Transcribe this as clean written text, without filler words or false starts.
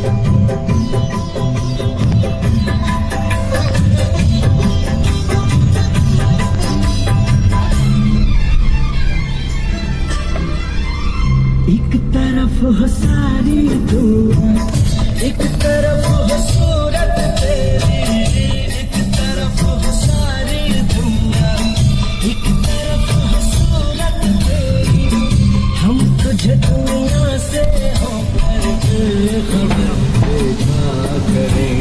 एक तरफ हो सारी दुनिया, एक तरफ हो सूरत तेरी, एक तरफ हो सारी दुनिया, एक तरफ हो सूरत तेरी। हम तुझे दुनिया से होकर खबर देखा करें।